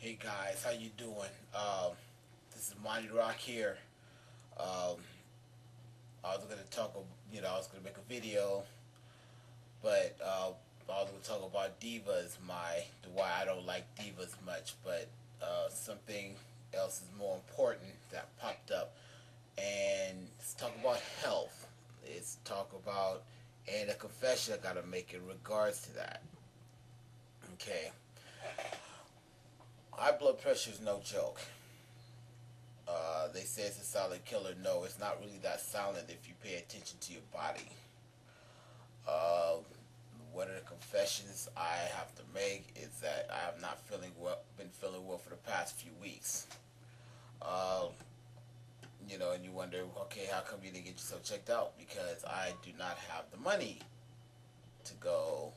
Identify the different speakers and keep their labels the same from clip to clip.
Speaker 1: Hey guys, how you doing? This is Monty Rock here. Um, I was gonna talk, I was gonna make a video, but I was gonna talk about divas, why I don't like divas much. But something else is more important that popped up, and let's talk about health. Let's talk about and a confession I gotta make in regards to that. Okay, high blood pressure is no joke. They say it's a silent killer. No, it's not really that silent if you pay attention to your body. Uh, one of the confessions I have to make is that I have not been feeling well for the past few weeks. Uh, and you wonder, okay, how come you didn't get yourself checked out? Because I do not have the money to go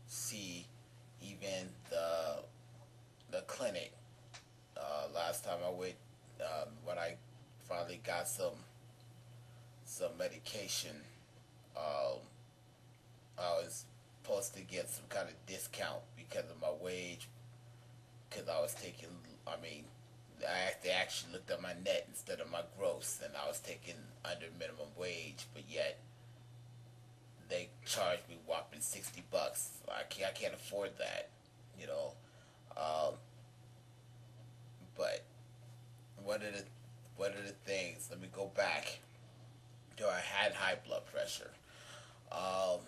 Speaker 1: see even the clinic. Last time I went, when I finally got some medication, um, I was supposed to get some kind of discount because of my wage. Because I was taking, I mean, they actually looked at my net instead of my gross, and I was taking under minimum wage, but yet they charged me whopping $60. I can't afford that, you know. Um, but one of the one of the things, let me go back. I had high blood pressure. Um,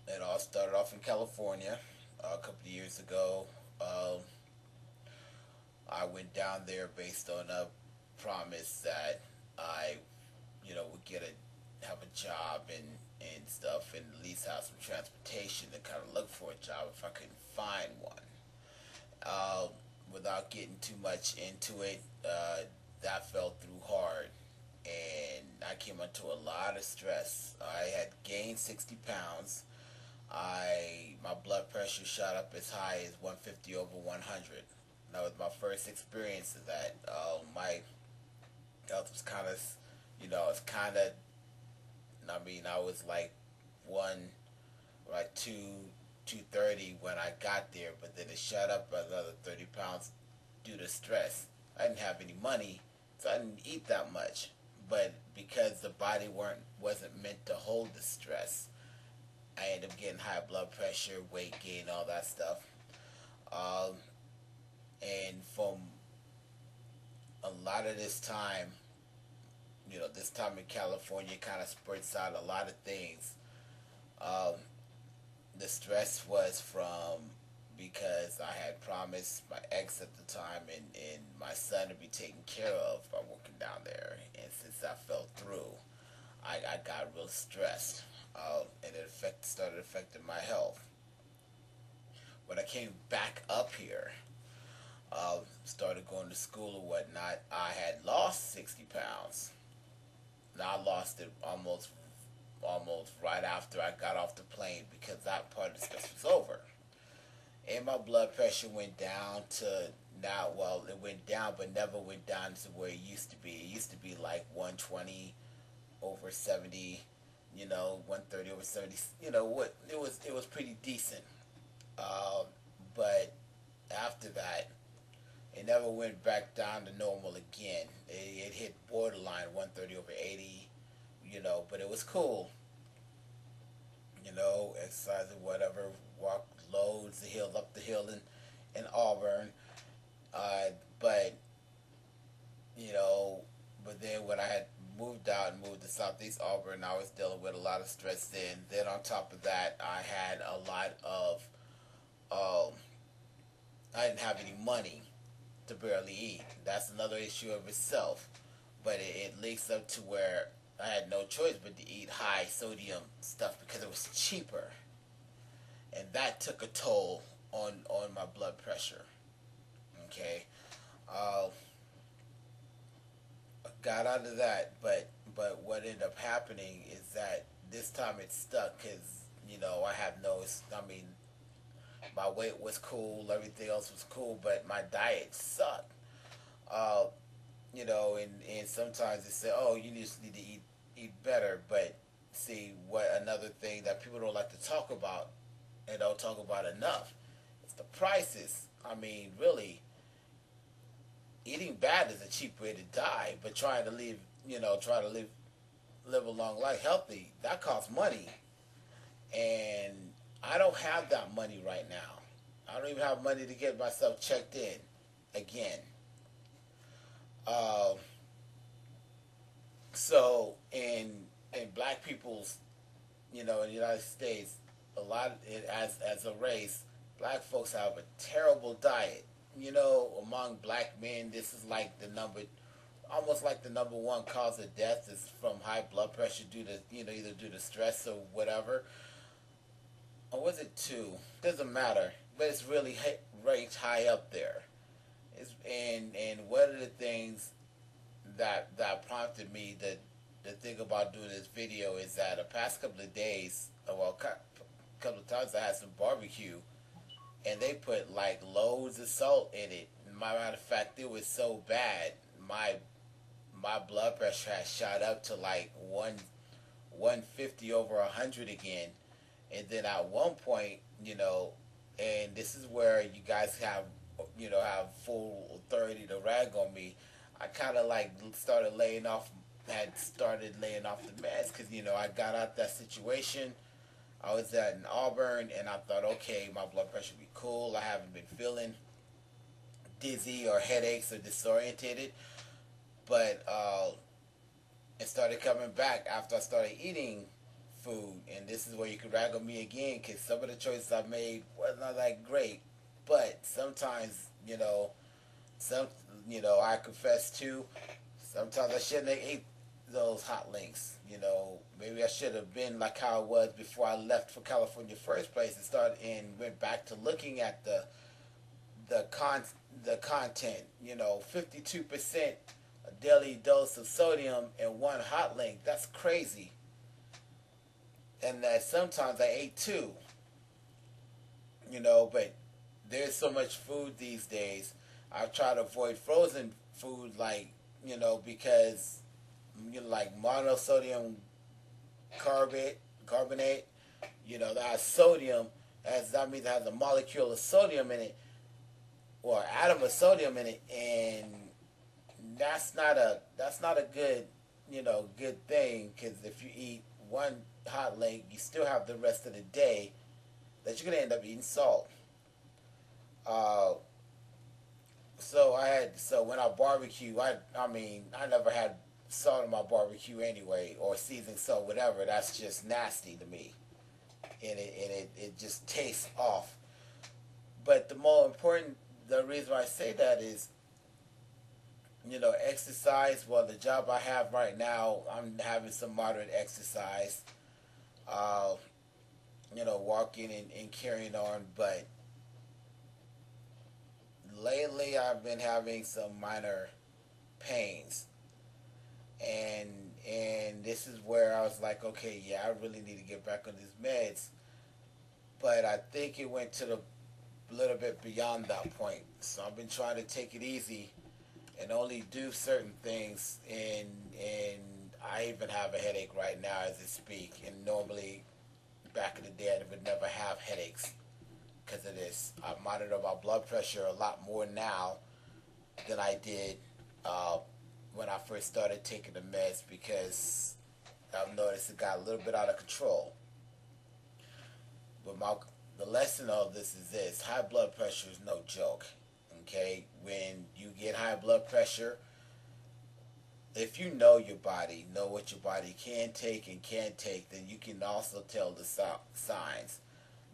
Speaker 1: it all started off in California a couple of years ago. Um, I went down there based on a promise that I, would have a job and stuff, and at least have some transportation to kind of look for a job if I couldn't find one. Um, Without getting too much into it, that fell through hard, and I came under a lot of stress. I had gained 60 pounds. My blood pressure shot up as high as 150 over 100. That was my first experience of that. My health was kind of, it's kind of. I mean, I was like one, like 230 when I got there, but then it shot up another 30 pounds due to stress. I didn't have any money, so I didn't eat that much. But because the body wasn't meant to hold the stress, I ended up getting high blood pressure, weight gain, all that stuff. Um, and from a lot of this time, this time in California kind of spurts out a lot of things. Um, the stress was from because I had promised my ex at the time and my son to be taken care of by working down there. And since that fell through, I got real stressed. And started affecting my health. When I came back up here, started going to school or whatnot, I had lost 60 pounds. Now I lost it almost right after I got off the plane because that part of the stress was over. And my blood pressure went down to now, well, it went down but never went down to where it used to be. It used to be like 120 over 70, 130 over 70. What it was pretty decent. Um, but after that, it never went back down to normal again. It hit borderline 130 over 80, but it was cool. Exercise or whatever, walk loads the hill up the hill in Auburn. But you know, but then when I had moved out and moved to Southeast Auburn, I was dealing with a lot of stress then. Then on top of that, I had a lot of, um, I didn't have any money to barely eat. That's another issue of itself. But it links up to where I had no choice but to eat high sodium stuff because it was cheaper. And that took a toll on my blood pressure. Okay. Uh, got out of that, but what ended up happening is that this time it stuck because I have no. I mean, my weight was cool, everything else was cool, but my diet sucked. Uh, and sometimes they say, oh, you just need to eat better, but see what another thing that people don't like to talk about and don't talk about enough. It's the prices. I mean, really, eating bad is a cheap way to die, but trying to live, try to live a long life healthy, that costs money. And I don't have that money right now. I don't even have money to get myself checked in again. Uh, so in black people's, in the United States, a lot as a race, black folks have a terrible diet. Among black men, this is like the number, almost like the number one cause of death is from high blood pressure due to, either due to stress or whatever. Or was it two? Doesn't matter, but it's really ranked high up there. And one of the things that prompted me to think about doing this video is that the past couple of days, well, a couple of times I had some barbecue, and they put like loads of salt in it. Matter of fact, it was so bad, my blood pressure had shot up to like 150 over 100 again. And then at one point, and this is where you guys have full authority to rag on me. I kind of like started laying off the meds because, I got out that situation. I was in Auburn, and I thought, okay, my blood pressure will be cool. I haven't been feeling dizzy or headaches or disorientated. But it started coming back after I started eating food. And this is where you can rag on me again, because some of the choices I made was not that great. But sometimes, I confess to, sometimes I shouldn't have ate those hot links. Maybe I should have been like how I was before I left for California first place, and went back to looking at the content. 52% a daily dose of sodium in one hot link. That's crazy. And that sometimes I ate two. But there's so much food these days. I try to avoid frozen food, because like monosodium carbonate, that has sodium, that means it has a molecule of sodium in it, or atom of sodium in it, and that's not a good, good thing, because if you eat one hot link, you still have the rest of the day that you're gonna end up eating salt. So when I barbecue, I never had salt in my barbecue anyway, or seasoned salt, whatever. That's just nasty to me, and it just tastes off. But the reason why I say that is, exercise. Well, the job I have right now, I'm having some moderate exercise, walking and carrying on, but lately I've been having some minor pains, and this is where I was like, okay, yeah, I really need to get back on these meds. But I think it went to a little bit beyond that point, so I've been trying to take it easy and only do certain things, and I even have a headache right now as I speak, and normally back in the day I would never have headaches because of this. I monitor my blood pressure a lot more now than I did when I first started taking the meds, because I've noticed it got a little bit out of control. But the lesson of this is this: high blood pressure is no joke. Okay, when you get high blood pressure, if you know your body, know what your body can take and can't take, then you can also tell the signs.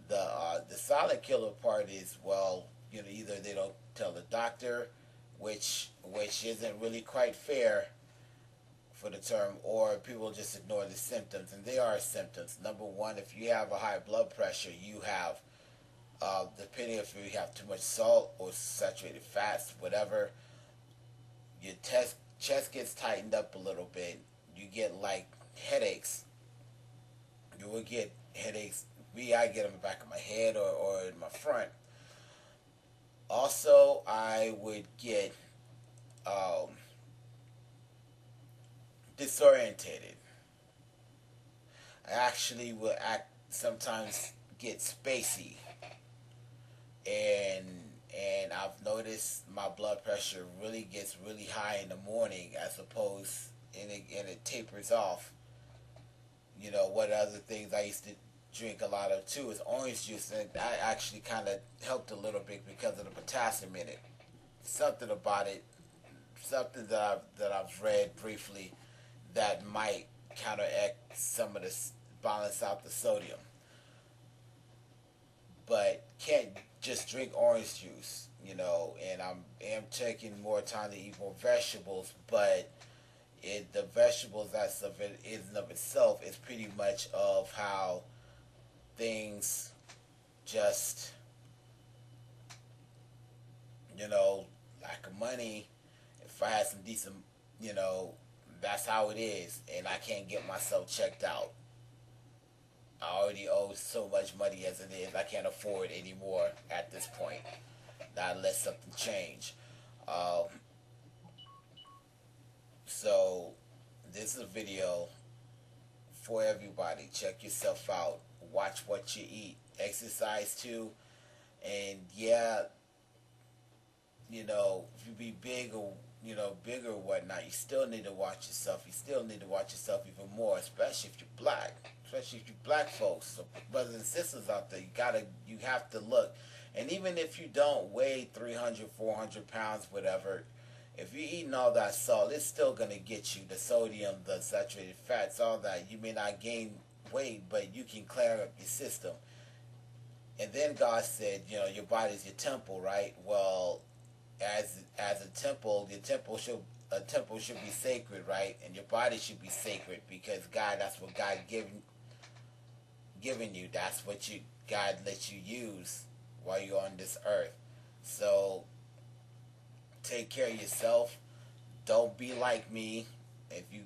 Speaker 1: The silent killer part is, well, either they don't tell the doctor, which isn't really quite fair for the term, or people just ignore the symptoms, and they are symptoms. Number one, if you have a high blood pressure, you have, depending if you have too much salt or saturated fats, whatever, your chest gets tightened up a little bit. You get like headaches. You will get headaches. I get them in the back of my head or in my front. Also, I would get disorientated. I actually will sometimes get spacey, and I've noticed my blood pressure really gets really high in the morning, as opposed, and it tapers off. What other things I used to drink a lot of too is orange juice, and that actually kind of helped a little bit because of the potassium in it. Something about it, something that I've read briefly, that might counteract some of this, balance out the sodium. But can't just drink orange juice, and am taking more time to eat more vegetables, but the vegetables, that's of it in and of itself, is pretty much of how things just, lack of money. If I had some decent, you know that's how it is, and I can't get myself checked out. I already owe so much money as it is. I can't afford anymore at this point, not unless something change. um, so this is a video for everybody. Check yourself out. Watch what you eat. Exercise too. And yeah, if you be big or bigger or whatnot, you still need to watch yourself. You still need to watch yourself even more, especially if you're black. Especially if you're black folks. So brothers and sisters out there, you have to look. And even if you don't weigh 300, 400 pounds, whatever, if you're eating all that salt, it's still going to get you the sodium, the saturated fats, all that. You may not gain weight, but you can clear up your system. And then God said, your body's your temple, right? Well, as a temple, a temple should be sacred, right? And your body should be sacred, because that's what God given you. That's what God lets you use while you're on this earth. So take care of yourself. Don't be like me. If you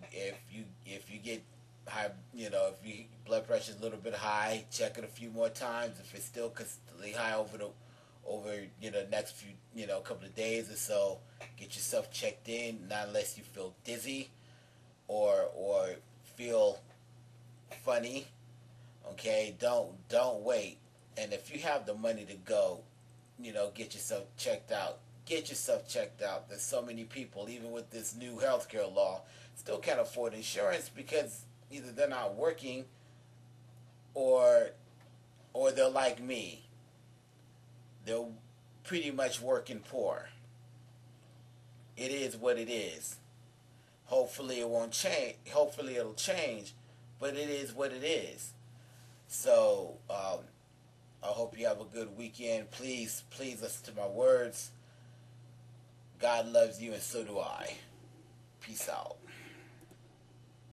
Speaker 1: get high, if your blood pressure is a little bit high, check it a few more times. If it's still constantly high over the next few couple of days or so, get yourself checked in. Not unless you feel dizzy or feel funny. Okay, don't wait. And if you have the money to go, get yourself checked out. Get yourself checked out. There's so many people, even with this new healthcare law, still can't afford insurance, because either they're not working, or they're like me. They're pretty much working poor. It is what it is. Hopefully it won't change. Hopefully it'll change, but it is what it is. So I hope you have a good weekend. Please listen to my words. God loves you, and so do I. Peace out.